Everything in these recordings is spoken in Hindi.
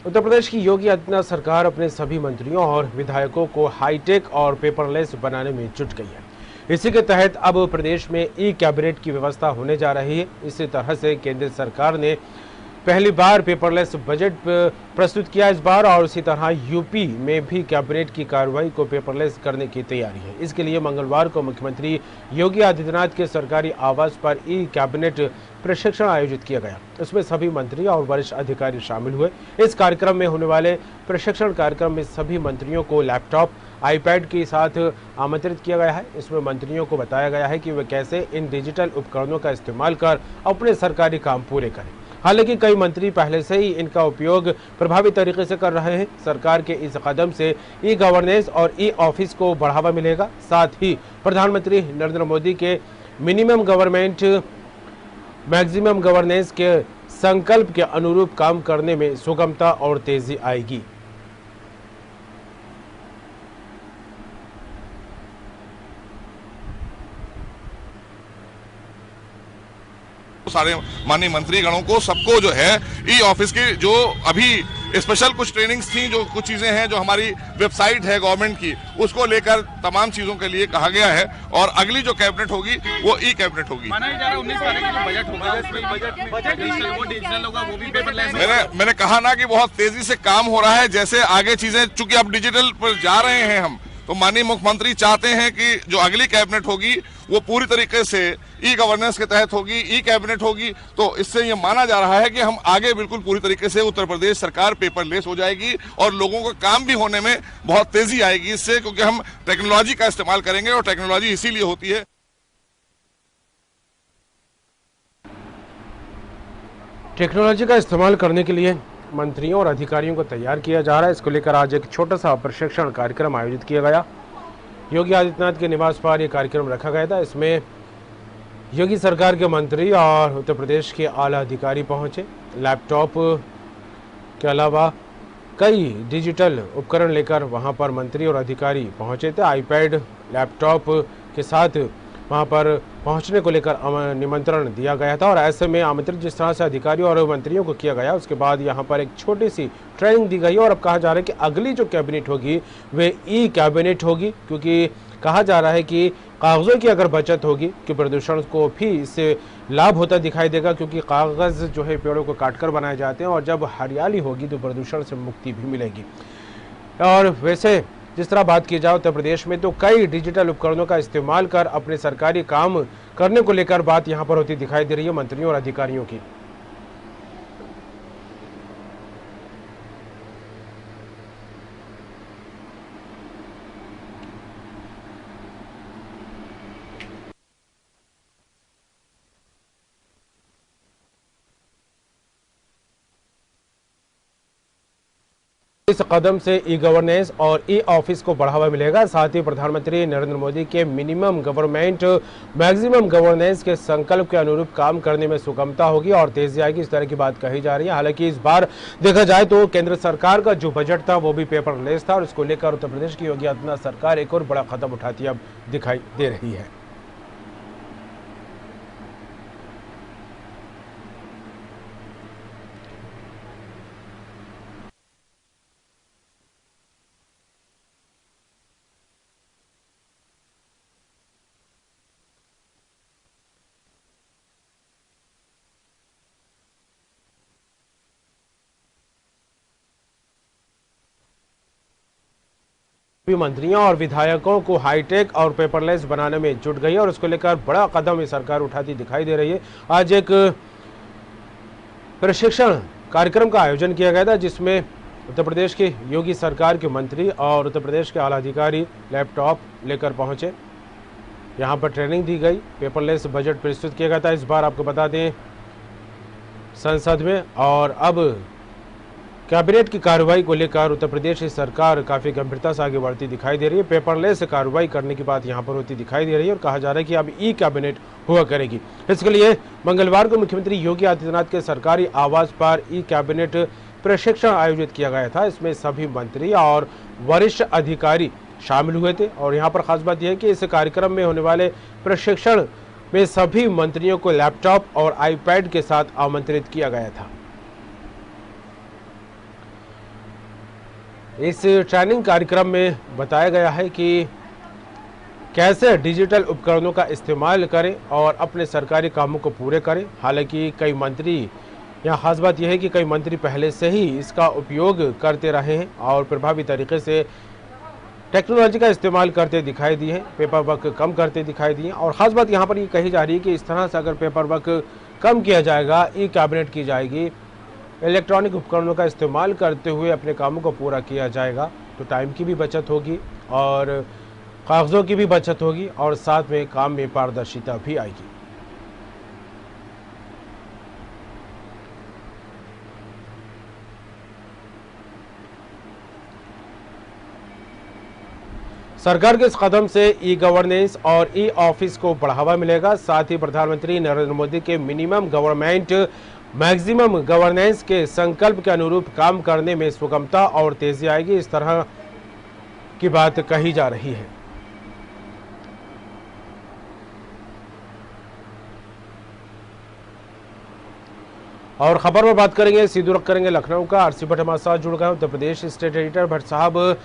उत्तर प्रदेश की योगी आदित्यनाथ सरकार अपने सभी मंत्रियों और विधायकों को हाईटेक और पेपरलेस बनाने में जुट गई है। इसी के तहत अब प्रदेश में ई कैबिनेट की व्यवस्था होने जा रही है। इसी तरह से केंद्र सरकार ने पहली बार पेपरलेस बजट प्रस्तुत किया इस बार, और उसी तरह यूपी में भी कैबिनेट की कार्रवाई को पेपरलेस करने की तैयारी है। इसके लिए मंगलवार को मुख्यमंत्री योगी आदित्यनाथ के सरकारी आवास पर ई कैबिनेट प्रशिक्षण आयोजित किया गया। इसमें सभी मंत्री और वरिष्ठ अधिकारी शामिल हुए। इस कार्यक्रम में होने वाले प्रशिक्षण कार्यक्रम में सभी मंत्रियों को लैपटॉप, आईपैड के साथ आमंत्रित किया गया है। इसमें मंत्रियों को बताया गया है कि वे कैसे इन डिजिटल उपकरणों का इस्तेमाल कर अपने सरकारी काम पूरे करें। हालांकि कई मंत्री पहले से ही इनका उपयोग प्रभावी तरीके से कर रहे हैं। सरकार के इस कदम से ई गवर्नेंस और ई ऑफिस को बढ़ावा मिलेगा। साथ ही प्रधानमंत्री नरेंद्र मोदी के मिनिमम गवर्नमेंट मैक्सिमम गवर्नेंस के संकल्प के अनुरूप काम करने में सुगमता और तेजी आएगी। सारे माननीय मंत्री गणों को सबको जो है ई ऑफिस की जो अभी स्पेशल कुछ ट्रेनिंग्स थी, जो कुछ चीजें हैं जो हमारी वेबसाइट है गवर्नमेंट की, उसको लेकर तमाम चीजों के लिए कहा गया है। और अगली जो कैबिनेट होगी वो ई कैबिनेट होगी। माना जा रहा है 19 तारीख को बजट होगा, उसमें बजट डिजिटल होगा, वो भी पेपरलेस। मैंने कहा ना कि बहुत तेजी से काम हो रहा है। जैसे आगे चीजें चूंकि अब डिजिटल पर जा रहे हैं हम, तो माननीय मुख्यमंत्री चाहते हैं कि जो अगली कैबिनेट होगी वो पूरी तरीके से ई गवर्नेंस के तहत होगी, ई कैबिनेट होगी। तो इससे ये माना जा रहा है कि हम आगे बिल्कुल पूरी तरीके से उत्तर प्रदेश सरकार पेपरलेस हो जाएगी और लोगों का काम भी होने में बहुत तेजी आएगी इससे, क्योंकि हम टेक्नोलॉजी का इस्तेमाल करेंगे और टेक्नोलॉजी इसीलिए होती है। टेक्नोलॉजी का इस्तेमाल करने के लिए मंत्रियों और अधिकारियों को तैयार किया जा रहा है। इसको लेकर आज एक छोटा सा प्रशिक्षण कार्यक्रम आयोजित किया गया। योगी आदित्यनाथ के निवास पर यह कार्यक्रम रखा गया था। इसमें योगी सरकार के मंत्री और उत्तर प्रदेश के आला अधिकारी पहुंचे। लैपटॉप के अलावा कई डिजिटल उपकरण लेकर वहां पर मंत्री और अधिकारी पहुंचे थे। आईपैड, लैपटॉप के साथ वहां पर पहुंचने को लेकर निमंत्रण दिया गया था। और ऐसे में आमंत्रित जिस तरह से अधिकारियों और मंत्रियों को किया गया, उसके बाद यहां पर एक छोटी सी ट्रेनिंग दी गई। और अब कहा जा रहा है कि अगली जो कैबिनेट होगी वे ई कैबिनेट होगी, क्योंकि कहा जा रहा है कि कागज़ों की अगर बचत होगी कि प्रदूषण को भी इससे लाभ होता दिखाई देगा, क्योंकि कागज़ जो है पेड़ों को काटकर बनाए जाते हैं, और जब हरियाली होगी तो प्रदूषण से मुक्ति भी मिलेगी। और वैसे जिस तरह बात की जाए उत्तर प्रदेश में, तो कई डिजिटल उपकरणों का इस्तेमाल कर अपने सरकारी काम करने को लेकर बात यहां पर होती दिखाई दे रही है मंत्रियों और अधिकारियों की। इस कदम से ई गवर्नेंस और ई ऑफिस को बढ़ावा मिलेगा। साथ ही प्रधानमंत्री नरेंद्र मोदी के मिनिमम गवर्नमेंट मैक्सिमम गवर्नेंस के संकल्प के अनुरूप काम करने में सुगमता होगी और तेजी आएगी, इस तरह की बात कही जा रही है। हालांकि इस बार देखा जाए तो केंद्र सरकार का जो बजट था वो भी पेपरलेस था, और इसको लेकर उत्तर प्रदेश की योगी आदित्यनाथ सरकार एक और बड़ा कदम उठाती अब दिखाई दे रही है। मंत्रियों और विधायकों को हाईटेक और पेपरलेस बनाने में जुट गई है, और उसको लेकर बड़ा कदम ये सरकार उठाती दिखाई दे रही है। आज एक प्रशिक्षण कार्यक्रम का आयोजन किया गया था, जिसमें उत्तर प्रदेश की योगी सरकार के मंत्री और उत्तर प्रदेश के आला अधिकारी लैपटॉप लेकर पहुंचे। यहां पर ट्रेनिंग दी गई, पेपरलेस बजट प्रस्तुत किया गया था इस बार, आपको बता दें, संसद में। और अब कैबिनेट की कार्रवाई को लेकर उत्तर प्रदेश की सरकार काफी गंभीरता से आगे बढ़ती दिखाई दे रही है। पेपरलेस कार्रवाई करने की बात यहां पर होती दिखाई दे रही है, और कहा जा रहा है कि अब ई कैबिनेट हुआ करेगी। इसके लिए मंगलवार को मुख्यमंत्री योगी आदित्यनाथ के सरकारी आवास पर ई कैबिनेट प्रशिक्षण आयोजित किया गया था। इसमें सभी मंत्री और वरिष्ठ अधिकारी शामिल हुए थे। और यहाँ पर खास बात यह है कि इस कार्यक्रम में होने वाले प्रशिक्षण में सभी मंत्रियों को लैपटॉप और आईपैड के साथ आमंत्रित किया गया था। इस ट्रेनिंग कार्यक्रम में बताया गया है कि कैसे डिजिटल उपकरणों का इस्तेमाल करें और अपने सरकारी कामों को पूरे करें। हालांकि कई मंत्री, यहाँ खास बात यह है कि कई मंत्री पहले से ही इसका उपयोग करते रहे हैं और प्रभावी तरीके से टेक्नोलॉजी का इस्तेमाल करते दिखाई दिए हैं, पेपर वर्क कम करते दिखाई दिए। और ख़ास बात यहाँ पर ये कही जा रही है कि इस तरह से अगर पेपर वर्क कम किया जाएगा, ई कैबिनेट की जाएगी, इलेक्ट्रॉनिक उपकरणों का इस्तेमाल करते हुए अपने कामों को पूरा किया जाएगा, तो टाइम की भी बचत होगी और कागज़ों की भी बचत होगी और साथ में काम में पारदर्शिता भी आएगी। सरकार के इस कदम से ई गवर्नेंस और ई ऑफिस को बढ़ावा मिलेगा। साथ ही प्रधानमंत्री नरेंद्र मोदी के मिनिमम गवर्नमेंट मैक्सिमम गवर्नेंस के संकल्प के अनुरूप काम करने में सुगमता और तेजी आएगी, इस तरह की बात कही जा रही है। और खबर में बात करेंगे, सीधे रुख करेंगे लखनऊ का। आरसी भट्ट हमारे साथ जुड़ गए उत्तर प्रदेश स्टेट एडिटर। भट्ट साहब,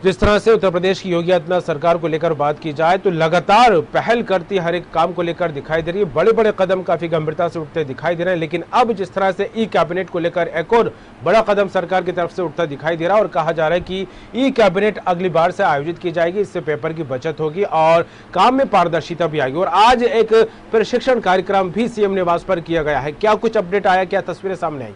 जिस तरह से उत्तर प्रदेश की योगी आदित्यनाथ सरकार को लेकर बात की जाए तो लगातार पहल करती हर एक काम को लेकर दिखाई दे रही है, बड़े बड़े कदम काफी गंभीरता से उठते दिखाई दे रहे हैं। लेकिन अब जिस तरह से ई कैबिनेट को लेकर एक और बड़ा कदम सरकार की तरफ से उठता दिखाई दे रहा है और कहा जा रहा है कि ई कैबिनेट अगली बार से आयोजित की जाएगी, इससे पेपर की बचत होगी और काम में पारदर्शिता भी आएगी। और आज एक प्रशिक्षण कार्यक्रम भी सीएम निवास पर किया गया है, क्या कुछ अपडेट आया, क्या तस्वीरें सामने आई?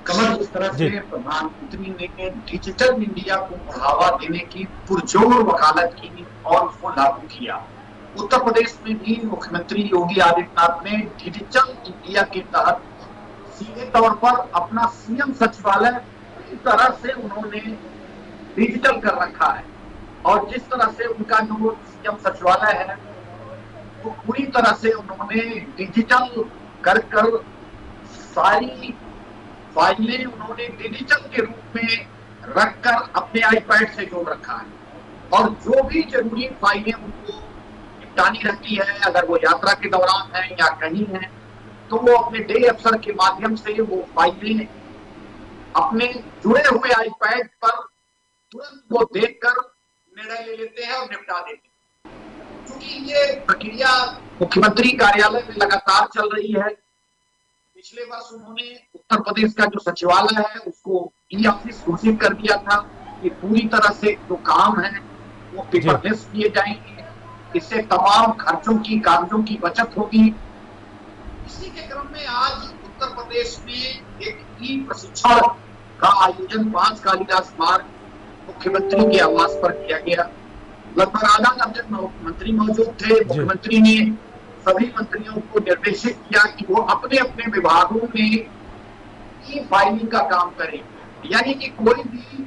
कमल, जिस तरह से प्रधानमंत्री ने डिजिटल इंडिया को बढ़ावा देने की पुरजोर वकालत की और उसको लागू किया, उत्तर प्रदेश में भी मुख्यमंत्री योगी आदित्यनाथ ने डिजिटल इंडिया के तहत सीधे तौर पर अपना सीएम सचिवालय पूरी तरह से उन्होंने डिजिटल कर रखा है। और जिस तरह से उनका जो सीएम सचिवालय है वो पूरी तरह से उन्होंने डिजिटल कर सारी फाइलें उन्होंने डिजिटल के रूप में रखकर अपने आईपैड से जोड़ रखा है। और जो भी जरूरी फाइलें उनको निपटानी रहती है, अगर वो यात्रा के दौरान है या कहीं है, तो वो अपने डे अफसर के माध्यम से वो फाइलें अपने जुड़े हुए आईपैड पर तुरंत वो देखकर निर्णय ले लेते हैं और निपटा देते हैं। क्योंकि ये प्रक्रिया मुख्यमंत्री कार्यालय में लगातार चल रही है। पिछले वर्ष उन्होंने उत्तर प्रदेश का जो सचिवालय है उसको ई ऑफिस घोषित कर दिया था कि पूरी तरह से जो काम है वो पेपरलेस किए जाएंगे, इससे तमाम खर्चों की, कागजों की बचत होगी। इसी के क्रम में आज उत्तर प्रदेश में एक ई प्रशिक्षण का आयोजन 5 कालिदास मार्ग मुख्यमंत्री के आवास पर किया गया। लगभग आधा दर्जन मंत्री मौजूद थे। मुख्यमंत्री ने सभी मंत्रियों को निर्देशित किया कि वो अपने अपने विभागों में ई फाइलिंग का काम करें, यानी कि कोई भी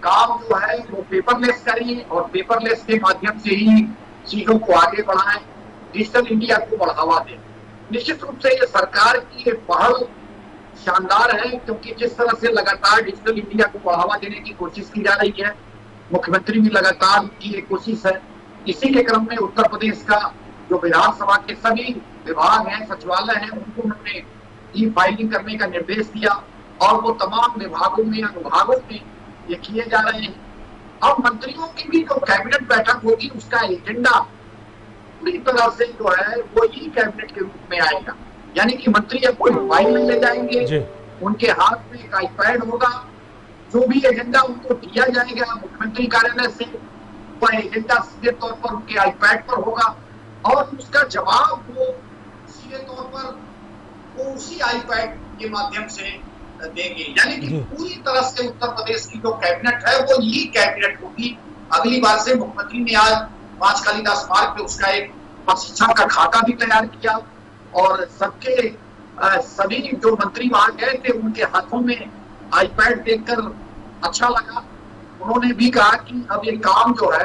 काम जो है वो पेपरलेस करें और पेपरलेस के माध्यम से ही चीजों को आगे बढ़ाएं, डिजिटल इंडिया को बढ़ावा दें। निश्चित रूप से ये सरकार की ये पहल शानदार है, क्योंकि जिस तरह से लगातार डिजिटल इंडिया को बढ़ावा देने की कोशिश की जा रही है, मुख्यमंत्री भी लगातार की ये कोशिश है। इसी के क्रम में उत्तर प्रदेश का जो विधानसभा के सभी विभाग हैं, सचिवालय हैं, उनको उन्होंने ई फाइलिंग करने का निर्देश दिया और वो तमाम विभागों में, अनुभागों में ये किए जा रहे हैं। अब मंत्रियों की भी जो कैबिनेट बैठक होगी उसका एजेंडा पूरी तरह से जो है वो ई कैबिनेट के रूप में आएगा, यानी कि मंत्री अब कोई फाइल नहीं ले जाएंगे, उनके हाथ में एक आईपैड होगा, जो भी एजेंडा उनको दिया जाएगा मुख्यमंत्री कार्यालय से वह एजेंडा सीधे तौर पर उनके आईपैड पर होगा और उसका जवाब वो सीधे तौर पर वो उसी आईपैड के माध्यम से देंगे। यानी कि पूरी तरह से उत्तर प्रदेश की जो कैबिनेट है वो ई कैबिनेट होगी। अगली बार से मुख्यमंत्री ने आज 5 कालिदास मार्ग पे उसका एक प्रशिक्षण का खाका भी तैयार किया और सबके सभी जो मंत्री वहां गए थे उनके हाथों में आईपैड देखकर अच्छा लगा। उन्होंने भी कहा कि अब ये काम जो है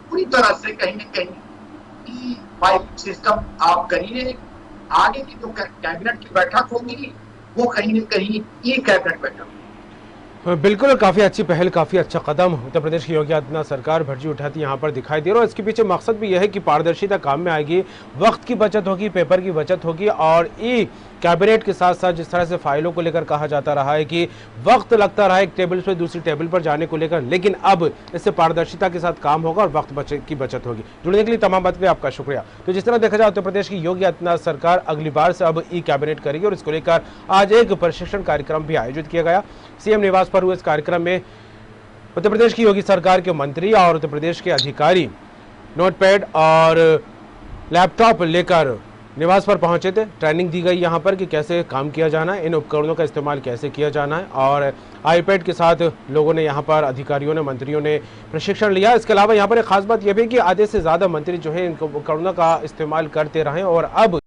पूरी तरह से कहीं न कहीं ई फाइलिंग सिस्टम आप करिए। आगे की जो कैबिनेट की बैठक होगी वो कहीं न कहीं ई कैबिनेट बैठक। बिल्कुल, काफ़ी अच्छी पहल, काफ़ी अच्छा कदम उत्तर प्रदेश की योगी आदित्यनाथ सरकार भर्जी उठाती यहाँ पर दिखाई दे रहा है। इसके पीछे मकसद भी यह है कि पारदर्शिता काम में आएगी, वक्त की बचत होगी, पेपर की बचत होगी और ई कैबिनेट के साथ साथ जिस तरह से फाइलों को लेकर कहा जाता रहा है कि वक्त लगता रहा एक टेबल से दूसरी टेबल पर जाने को लेकर, लेकिन अब इससे पारदर्शिता के साथ काम होगा और वक्त की बचत होगी। जुड़ने के लिए तमाम बात के लिए आपका शुक्रिया। तो जिस तरह देखा जाए उत्तर प्रदेश की योगी आदित्यनाथ सरकार अगली बार से अब ई कैबिनेट करेगी और इसको लेकर आज एक प्रशिक्षण कार्यक्रम भी आयोजित किया गया। सीएम निवास पर हुए इस कार्यक्रम में उत्तर प्रदेश की योगी सरकार के मंत्री और उत्तर प्रदेश के अधिकारी नोटपैड और लैपटॉप लेकर निवास पर पहुंचे थे। ट्रेनिंग दी गई यहां पर कि कैसे काम किया जाना है, इन उपकरणों का इस्तेमाल कैसे किया जाना है और आईपैड के साथ लोगों ने यहां पर अधिकारियों ने, मंत्रियों ने प्रशिक्षण लिया। इसके अलावा यहां पर एक खास बात यह भी कि आधे से ज़्यादा मंत्री जो है इन उपकरणों का इस्तेमाल करते रहे और अब